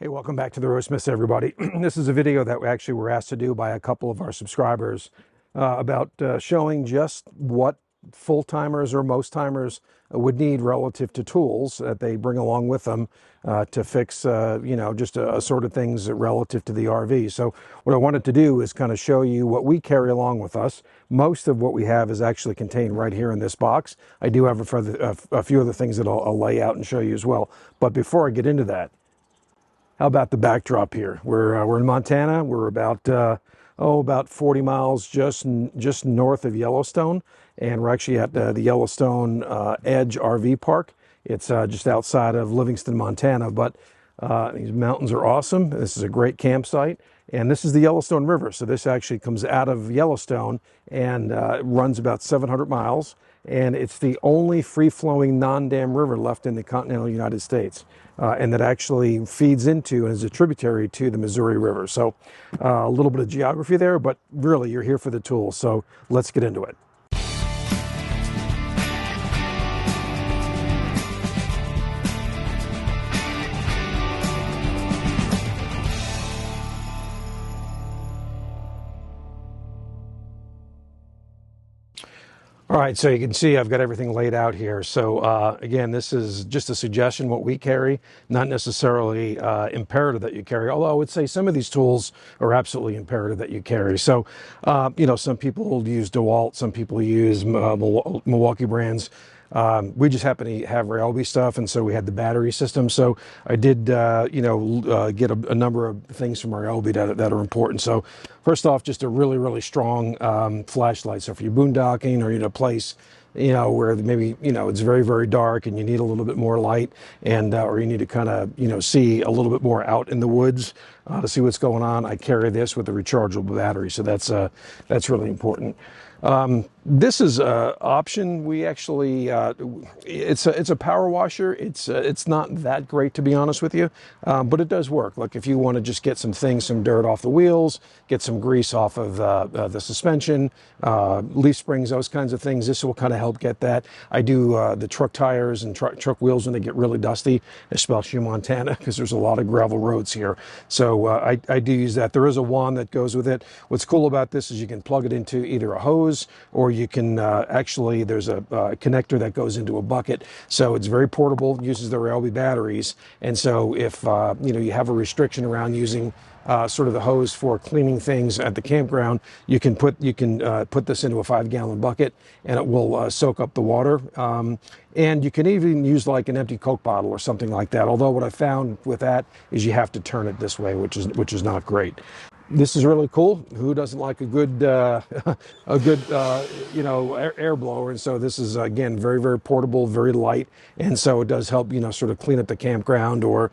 Hey, welcome back to the RvSMITHS, everybody. This is a video that we actually were asked to do by a couple of our subscribers about showing just what full-timers or most-timers would need relative to tools that they bring along with them to fix, just assorted things relative to the RV. So what I wanted to do is kind of show you what we carry along with us. Most of what we have is actually contained right here in this box. I do have a few other things that I'll lay out and show you as well. But before I get into that, how about the backdrop here? We're in Montana. We're about 40 miles just north of Yellowstone, and we're actually at the Yellowstone Edge RV Park. It's just outside of Livingston, Montana. But these mountains are awesome. This is a great campsite, and this is the Yellowstone River. So this actually comes out of Yellowstone and runs about 700 miles. And it's the only free-flowing non-dam river left in the continental United States, and that actually feeds into and is a tributary to the Missouri River. So a little bit of geography there, but really you're here for the tools. So let's get into it. All right, so you can see I've got everything laid out here. So again, this is just a suggestion, what we carry, not necessarily imperative that you carry, although I would say some of these tools are absolutely imperative that you carry. So, some people use DeWalt, some people use Milwaukee brands. We just happen to have Ryobi stuff, and so we had the battery system. So I did, get a number of things from Ryobi that are important. So first off, just a really, really strong flashlight. So if you're boondocking or you're in a place, where maybe, it's very, very dark and you need a little bit more light, and or you need to kind of, see a little bit more out in the woods to see what's going on, I carry this with a rechargeable battery. So that's really important. This is an option. We actually, it's a power washer. It's not that great, to be honest with you, but it does work. Like if you want to just get some dirt off the wheels, get some grease off of the suspension, leaf springs, those kinds of things, this will kind of help get that. I do the truck tires and truck wheels when they get really dusty, especially in Montana, because there's a lot of gravel roads here. So I do use that. There is a wand that goes with it. What's cool about this is you can plug it into either a hose, or you can actually, there's a connector that goes into a bucket. So it's very portable, uses the Ryobi batteries. And so if you have a restriction around using sort of the hose for cleaning things at the campground, you can put this into a 5-gallon bucket, and it will soak up the water. And you can even use like an empty Coke bottle or something like that. Although what I found with that is you have to turn it this way, which is not great. This is really cool. Who doesn't like a good air blower? And so this is, again, very, very portable, very light. And so it does help, sort of clean up the campground, or,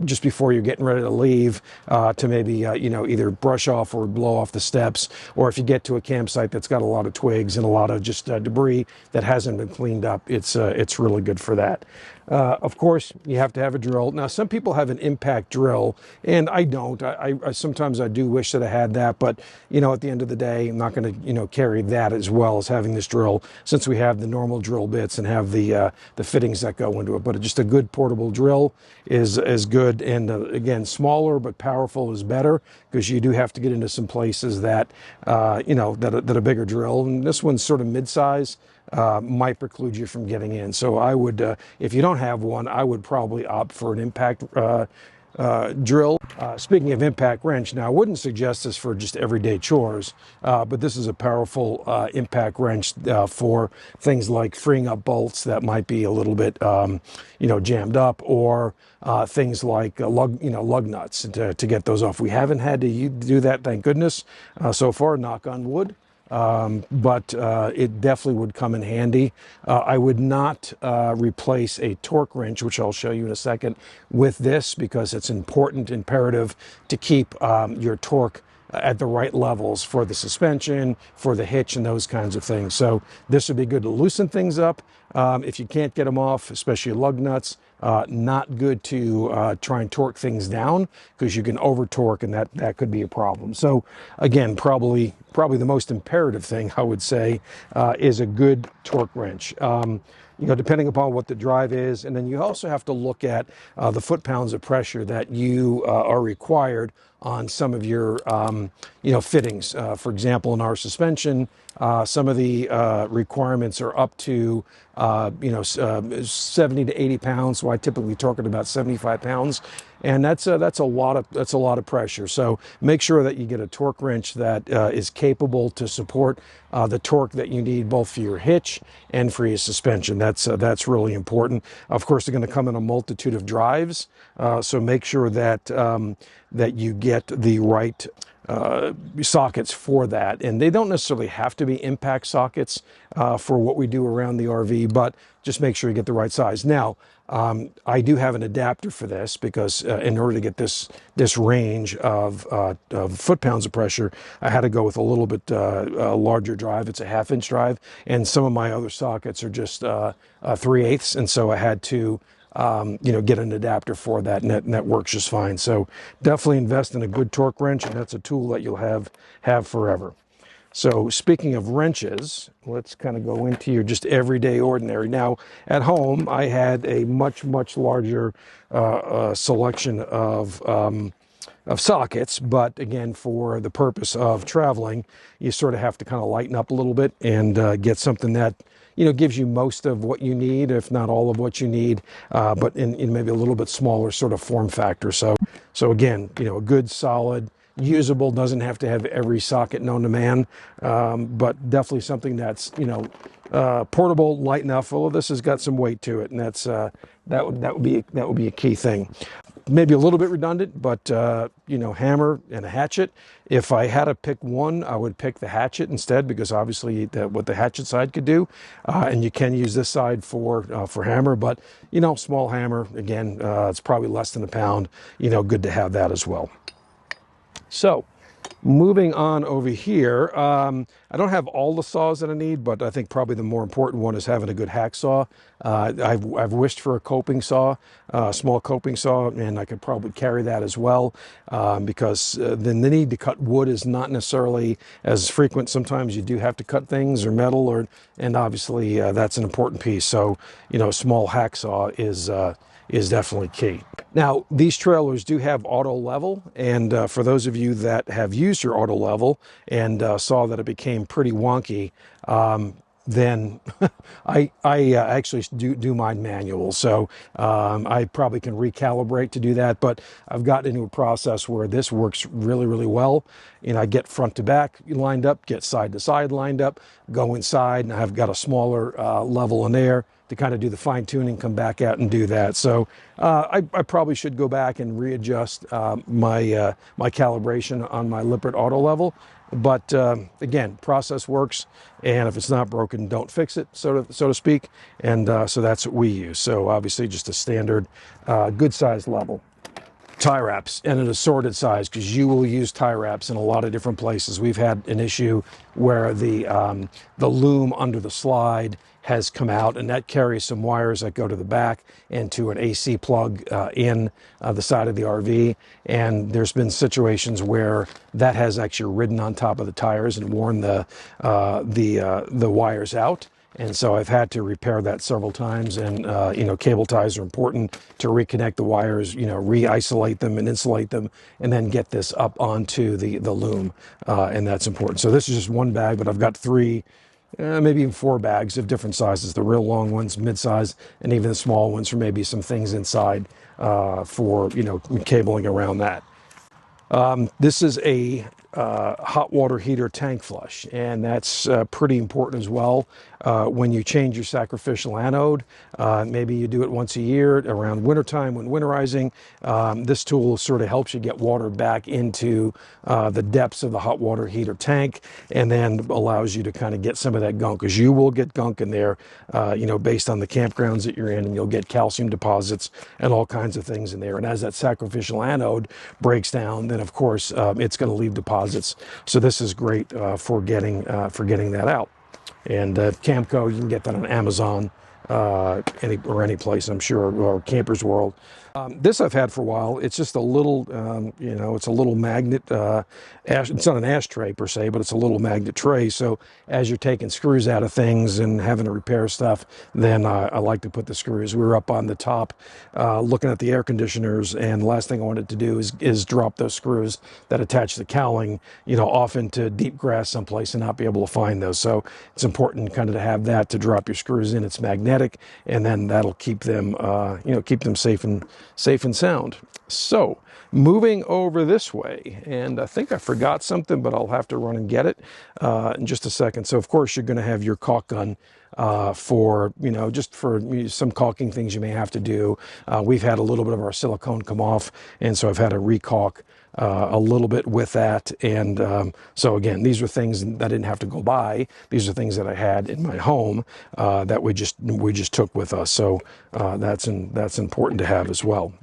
just before you're getting ready to leave, to maybe, either brush off or blow off the steps. Or if you get to a campsite that's got a lot of twigs and a lot of just debris that hasn't been cleaned up, it's really good for that. Of course, you have to have a drill. Now, some people have an impact drill, and I don't. I sometimes I do wish that I had that, but at the end of the day, I'm not going to carry that as well as having this drill, since we have the normal drill bits and have the fittings that go into it. But just a good portable drill is good, and again, smaller but powerful is better, because you do have to get into some places that that a bigger drill, and this one's sort of mid-size. Might preclude you from getting in. So I would, if you don't have one, I would probably opt for an impact drill. Speaking of impact wrench, now I wouldn't suggest this for just everyday chores, but this is a powerful impact wrench for things like freeing up bolts that might be a little bit, jammed up, or things like lug nuts to get those off. We haven't had to do that, thank goodness, so far, knock on wood. But it definitely would come in handy. I would not replace a torque wrench, which I'll show you in a second, with this, because it's imperative to keep your torque at the right levels for the suspension, for the hitch, and those kinds of things. So this would be good to loosen things up. If you can't get them off, especially lug nuts, not good to try and torque things down, because you can over torque, and that could be a problem. So again, probably the most imperative thing I would say is a good torque wrench. depending upon what the drive is. And then you also have to look at the foot-pounds of pressure that you are required on some of your, fittings. For example, in our suspension, some of the requirements are up to, 70 to 80 pounds. So I typically torque at about 75 pounds. And that's a lot of pressure. So make sure that you get a torque wrench that is capable to support the torque that you need both for your hitch and for your suspension. That's really important. Of course, they're going to come in a multitude of drives, so make sure that that you get the right sockets for that. And they don't necessarily have to be impact sockets for what we do around the RV, but just make sure you get the right size. Now, I do have an adapter for this because in order to get this range of foot-pounds of pressure, I had to go with a little bit larger drive. It's a 1/2-inch drive, and some of my other sockets are just 3/8, and so I had to get an adapter for that, and that works just fine. So definitely invest in a good torque wrench, and that's a tool that you'll have forever. So speaking of wrenches, let's kind of go into your just everyday ordinary. Now, at home, I had a much larger selection of sockets, but again, for the purpose of traveling, you sort of have to kind of lighten up a little bit and get something that gives you most of what you need, if not all of what you need, but in maybe a little bit smaller sort of form factor. So again, a good, solid, usable, doesn't have to have every socket known to man, but definitely something that's portable, light enough. Although this has got some weight to it, and that would be a key thing. Maybe a little bit redundant, but hammer and a hatchet. If I had to pick one, I would pick the hatchet instead, because obviously what the hatchet side could do, and you can use this side for hammer. But small hammer, again, it's probably less than a pound. Good to have that as well. So, moving on over here, I don't have all the saws that I need, but I think probably the more important one is having a good hacksaw. I've wished for a coping saw, a small coping saw, and I could probably carry that as well, because the need to cut wood is not necessarily as frequent. Sometimes you do have to cut things or metal, and obviously that's an important piece. So, a small hacksaw is definitely key. Now, these trailers do have auto level, and for those of you that have used your auto level and saw that it became pretty wonky, then I actually do mine manual. So I probably can recalibrate to do that, but I've gotten into a process where this works really well. I get front to back lined up, get side to side lined up, go inside, and I've got a smaller level in there to kind of do the fine tuning, come back out and do that. So I probably should go back and readjust my calibration on my Lippert auto level. But again, process works, and if it's not broken, don't fix it, so to speak. And so that's what we use. So obviously just a standard good size level. Tie wraps, and an assorted size, because you will use tie wraps in a lot of different places. We've had an issue where the loom under the slide has come out, and that carries some wires that go to the back and to an AC plug in the side of the RV. And there's been situations where that has actually ridden on top of the tires and worn the wires out. And so I've had to repair that several times, and cable ties are important to reconnect the wires, re-isolate them and insulate them, and then get this up onto the loom, and that's important. So this is just one bag, but I've got three, maybe even 4 bags of different sizes, the real long ones, mid-size, and even the small ones for maybe some things inside for cabling around that. This is a hot water heater tank flush, and that's pretty important as well. When you change your sacrificial anode, maybe you do it once a year around wintertime when winterizing. This tool sort of helps you get water back into the depths of the hot water heater tank, and then allows you to kind of get some of that gunk, because you will get gunk in there, based on the campgrounds that you're in, and you'll get calcium deposits and all kinds of things in there. And as that sacrificial anode breaks down, then of course it's going to leave deposits. So this is great for getting that out. And Camco, you can get that on Amazon, any place, I'm sure, or Campers World. This I've had for a while. It's just a little, it's a little magnet. It's not an ashtray per se, but it's a little magnet tray. So as you're taking screws out of things and having to repair stuff, then I like to put the screws. We were up on the top looking at the air conditioners, and the last thing I wanted to do is drop those screws that attach the cowling, off into deep grass someplace and not be able to find those. So it's important kind of to have that to drop your screws in. It's magnetic, and then that'll keep them, keep them safe and sound. So moving over this way, and I think I forgot something, but I'll have to run and get it in just a second. So of course you're going to have your caulk gun for, just for some caulking things you may have to do. We've had a little bit of our silicone come off, and so I've had to recaulk a little bit with that. And so again, these are things that I didn't have to go buy. These are things that I had in my home that we just took with us. So that's important to have as well.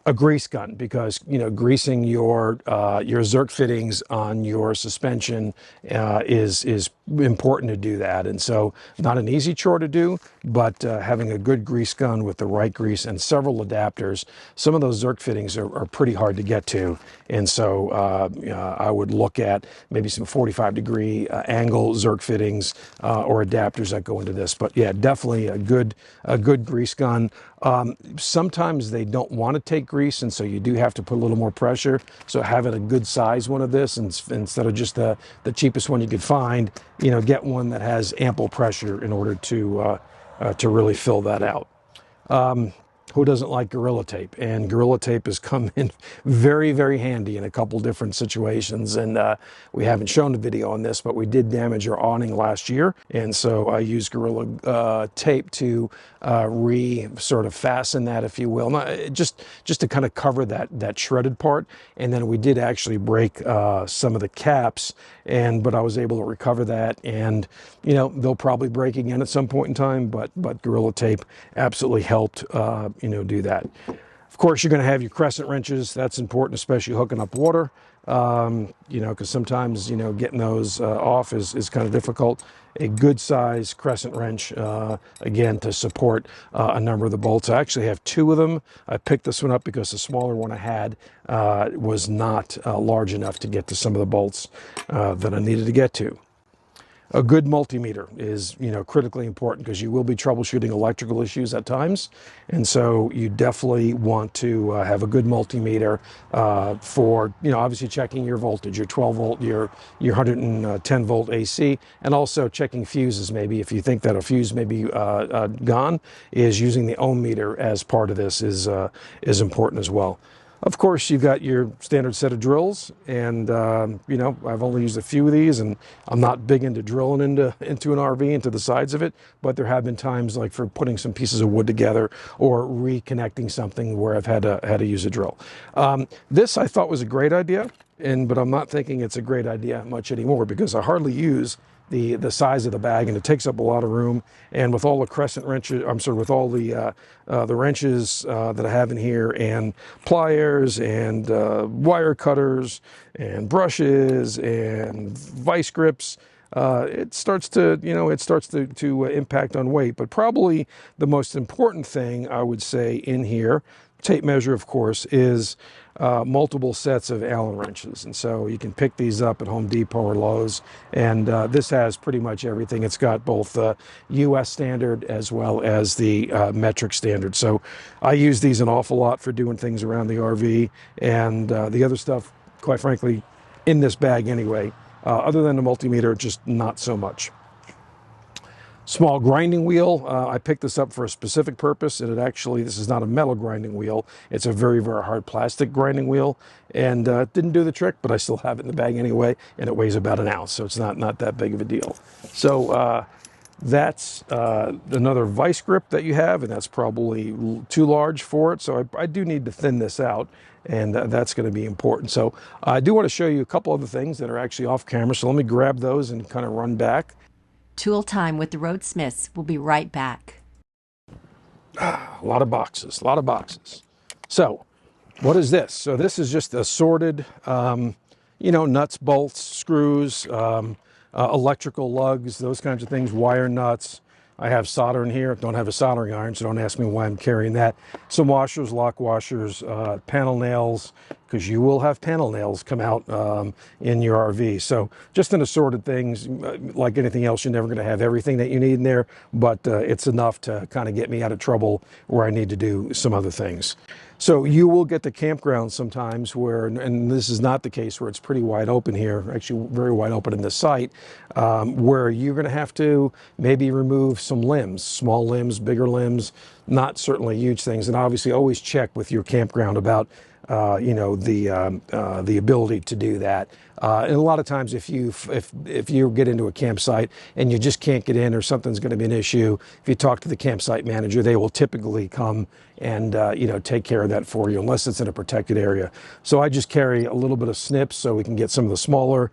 A grease gun, because greasing your Zerk fittings on your suspension is important to do that. And so not an easy chore to do, but having a good grease gun with the right grease and several adapters. Some of those Zerk fittings are pretty hard to get to, and so I would look at maybe some 45-degree angle Zerk fittings or adapters that go into this. But yeah, definitely a good grease gun. Sometimes they don't want to take grease, and so you do have to put a little more pressure. So having a good size one of this, instead of just the cheapest one you could find, get one that has ample pressure in order to really fill that out. Who doesn't like Gorilla Tape? And Gorilla Tape has come in very, very handy in a couple different situations. And we haven't shown a video on this, but we did damage our awning last year. And so I used Gorilla Tape to sort of fasten that, if you will, just to kind of cover that shredded part. And then we did actually break some of the caps, but I was able to recover that. And they'll probably break again at some point in time, but Gorilla Tape absolutely helped do that. Of course, you're going to have your crescent wrenches. That's important, especially hooking up water, because sometimes getting those off is kind of difficult. A good size crescent wrench, again, to support a number of the bolts. I actually have two of them. I picked this one up because the smaller one I had was not large enough to get to some of the bolts that I needed to get to. A good multimeter is, critically important, because you will be troubleshooting electrical issues at times. And so you definitely want to have a good multimeter for, obviously checking your voltage, your 12 volt, your 110 volt AC, and also checking fuses. Maybe if you think that a fuse may be gone, is using the ohm meter as part of this is important as well. Of course, you've got your standard set of drills, and I've only used a few of these, and I'm not big into drilling into an RV, into the sides of it, but there have been times, like for putting some pieces of wood together or reconnecting something, where I've had to use a drill. This I thought was a great idea, but I'm not thinking it's a great idea much anymore, because I hardly use the size of the bag, and it takes up a lot of room. And with all the crescent wrenches, with all the wrenches that I have in here, and pliers, and wire cutters, and brushes, and vice grips, it starts to impact on weight. But probably the most important thing I would say in here, tape measure, of course, is multiple sets of Allen wrenches. And so you can pick these up at Home Depot or Lowe's, and this has pretty much everything. It's got both the US standard as well as the metric standard. So I use these an awful lot for doing things around the RV, and the other stuff, quite frankly, in this bag anyway, other than the multimeter, just not so much. Small grinding wheel. I picked this up for a specific purpose, and this is not a metal grinding wheel. It's a very, very hard plastic grinding wheel, and it didn't do the trick, but I still have it in the bag anyway, and it weighs about an ounce, so it's not that big of a deal. So that's another vice grip that you have, and that's probably too large for it, so I do need to thin this out, and that's going to be important. So I do want to show you a couple other things that are actually off camera, so let me grab those and kind of run back. Tool time with the Roadsmiths. We'll be right back. A lot of boxes. So what is this? So this is just assorted, nuts, bolts, screws, electrical lugs, those kinds of things, wire nuts, I have solder in here. Don't have a soldering iron, so don't ask me why I'm carrying that. Some washers, lock washers, panel nails, because you will have panel nails come out in your RV. So just an assorted things. Like anything else, you're never going to have everything that you need in there, but it's enough to kind of get me out of trouble where I need to do some other things. So you will get to campgrounds sometimes where, and this is not the case where it's pretty wide open here, actually very wide open in this site, where you're going to have to maybe remove some limbs, small limbs, bigger limbs, not certainly huge things. And obviously always check with your campground about the ability to do that. And a lot of times if you get into a campsite and you just can't get in, or something's going to be an issue, if you talk to the campsite manager, they will typically come and take care of that for you, unless it's in a protected area. So I just carry a little bit of snips so we can get some of the smaller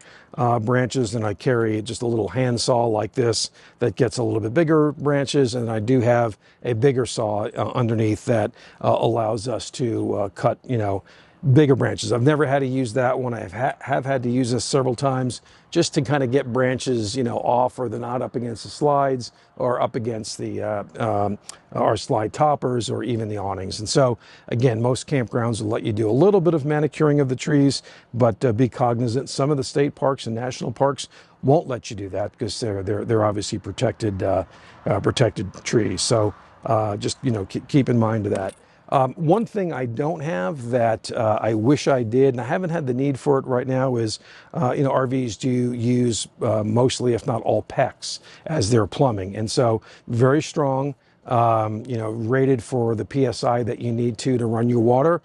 branches, and I carry just a little hand saw like this that gets a little bit bigger branches, and I do have a bigger saw underneath that allows us to cut bigger branches. I've never had to use that one. I have had to use this several times just to kind of get branches off, or they're not up against the slides or up against the our slide toppers or even the awnings. And so again, most campgrounds will let you do a little bit of manicuring of the trees, but be cognizant some of the state parks and national parks won't let you do that because they're obviously protected trees. So just keep in mind that. One thing I don't have that I wish I did, and I haven't had the need for it right now, is RVs do use mostly, if not all, PEX as their plumbing, and so very strong, rated for the PSI that you need to run your water.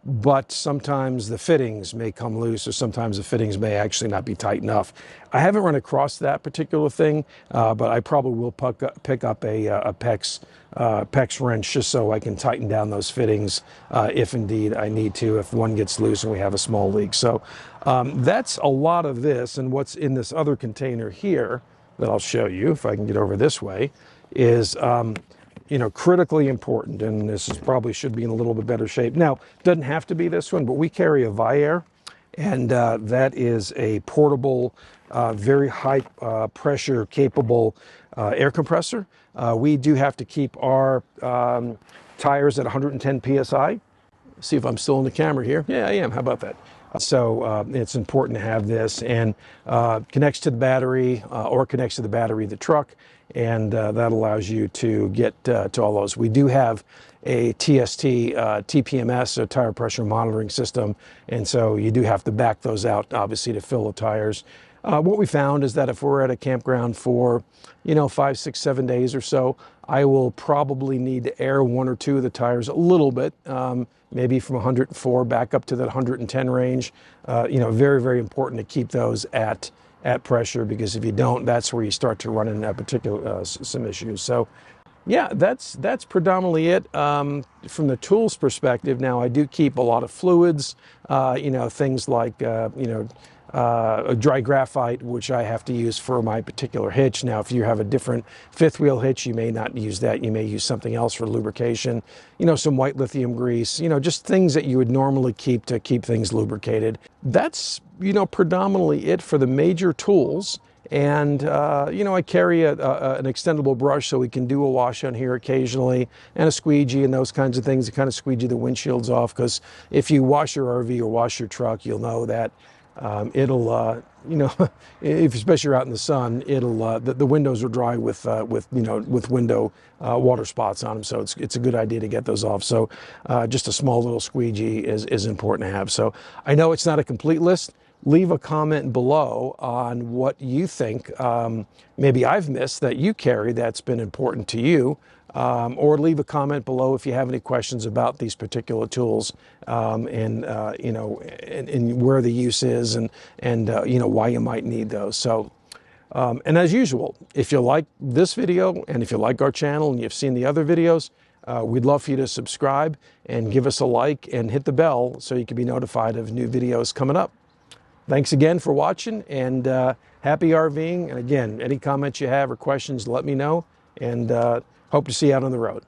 But sometimes the fittings may come loose, or sometimes the fittings may actually not be tight enough. I haven't run across that particular thing, but I probably will pick up a PEX wrench just so I can tighten down those fittings if indeed I need to, if one gets loose and we have a small leak. So that's a lot of this, and what's in this other container here that I'll show you, if I can get over this way, is critically important, and this is probably should be in a little bit better shape. Now, it doesn't have to be this one, but we carry a Viair, and that is a portable, very high pressure capable air compressor. We do have to keep our tires at 110 psi. See if I'm still in the camera here. Yeah, I am. How about that? So it's important to have this, and connects to the battery or connects to the battery of the truck, and that allows you to get to all those. We do have a TST TPMS, a tire pressure monitoring system, and so you do have to back those out, obviously, to fill the tires. What we found is that if we're at a campground for 5, 6, 7 days or so, I will probably need to air one or two of the tires a little bit, maybe from 104 back up to that 110 range. Very, very important to keep those at pressure, because if you don't, that's where you start to run into particular some issues. So yeah, that's predominantly it from the tools perspective. Now, I do keep a lot of fluids, things like a dry graphite, which I have to use for my particular hitch. Now, if you have a different fifth wheel hitch, you may not use that. You may use something else for lubrication, some white lithium grease, just things that you would normally keep to keep things lubricated. That's, predominantly it for the major tools. And, I carry an extendable brush so we can do a wash on here occasionally, and a squeegee and those kinds of things to kind of squeegee the windshields off, because if you wash your RV or wash your truck, you'll know that it'll, if especially you're out in the sun, it'll the windows are dry with window water spots on them. So it's a good idea to get those off. So just a small little squeegee is important to have. So I know it's not a complete list. Leave a comment below on what you think maybe I've missed that you carry that's been important to you. Or leave a comment below if you have any questions about these particular tools, and where the use is, and why you might need those. So, and as usual, if you like this video and if you like our channel and you've seen the other videos, we'd love for you to subscribe and give us a like and hit the bell so you can be notified of new videos coming up. Thanks again for watching, and happy RVing. And again, any comments you have or questions, let me know, and hope to see you out on the road.